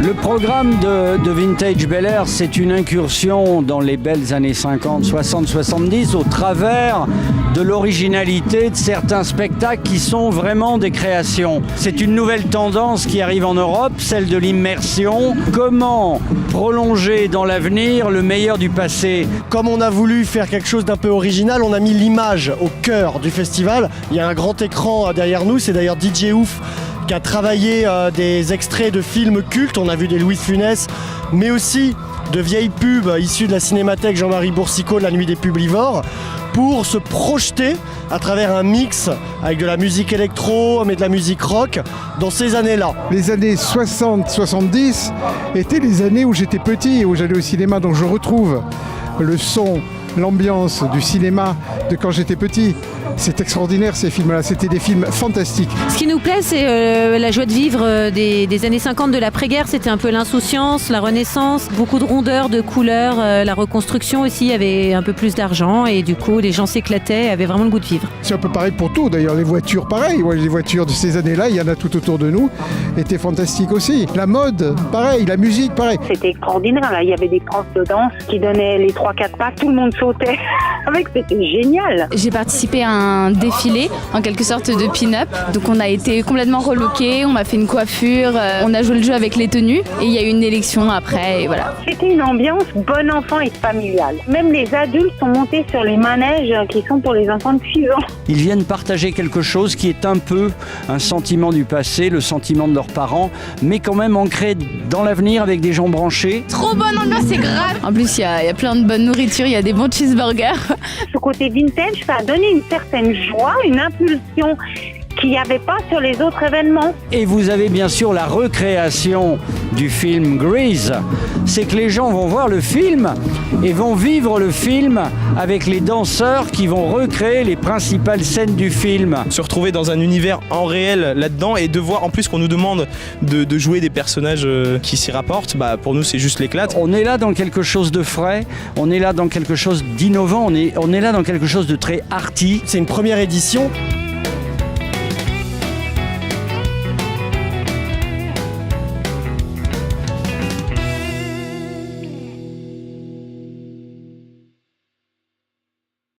Le programme de Vintage Bel Air, c'est une incursion dans les belles années 50, 60, 70 au travers de l'originalité de certains spectacles qui sont vraiment des créations. C'est une nouvelle tendance qui arrive en Europe, celle de l'immersion. Comment prolonger dans l'avenir le meilleur du passé? Comme on a voulu faire quelque chose d'un peu original, on a mis l'image au cœur du festival. Il y a un grand écran derrière nous, c'est d'ailleurs DJ Ouf qui a travaillé des extraits de films cultes. On a vu des Louis de Funès, mais aussi de vieilles pubs issues de la Cinémathèque Jean-Marie Boursicot de la Nuit des Publivores, pour se projeter à travers un mix avec de la musique électro, mais de la musique rock, dans ces années-là. Les années 60-70 étaient les années où j'étais petit et où j'allais au cinéma, donc je retrouve le son, l'ambiance du cinéma de quand j'étais petit. C'est extraordinaire ces films-là, c'était des films fantastiques. Ce qui nous plaît, c'est la joie de vivre des années 50, de l'après-guerre. C'était un peu l'insouciance, la renaissance, beaucoup de rondeur, de couleurs. La reconstruction aussi avait un peu plus d'argent et du coup les gens s'éclataient, avaient vraiment le goût de vivre. C'est un peu pareil pour tout d'ailleurs, les voitures pareil, les voitures de ces années-là, il y en a tout autour de nous, étaient fantastiques aussi. La mode, pareil, la musique, pareil. C'était extraordinaire, là. Il y avait des profs de danse qui donnaient les 3-4 pas, tout le monde sautait avec, c'était génial. J'ai participé à un défilé, en quelque sorte de pin-up. Donc on a été complètement relookés, on m'a fait une coiffure, on a joué le jeu avec les tenues et il y a eu une élection après et voilà. C'était une ambiance bon enfant et familiale. Même les adultes sont montés sur les manèges qui sont pour les enfants de 6 ans. Ils viennent partager quelque chose qui est un peu un sentiment du passé, le sentiment de leurs parents, mais quand même ancré dans l'avenir avec des gens branchés. Trop bonne ambiance, c'est grave. En plus, il y a plein de bonne nourriture, il y a des bons cheeseburgers. Ce côté vintage, ça a donné une certaine joie, une impulsion qu'il n'y avait pas sur les autres événements. Et vous avez bien sûr la recréation du film Grease. C'est que les gens vont voir le film et vont vivre le film avec les danseurs qui vont recréer les principales scènes du film. Se retrouver dans un univers en réel là-dedans et de voir en plus qu'on nous demande de jouer des personnages qui s'y rapportent, pour nous c'est juste l'éclate. On est là dans quelque chose de frais, on est là dans quelque chose d'innovant, on est là dans quelque chose de très arty. C'est une première édition.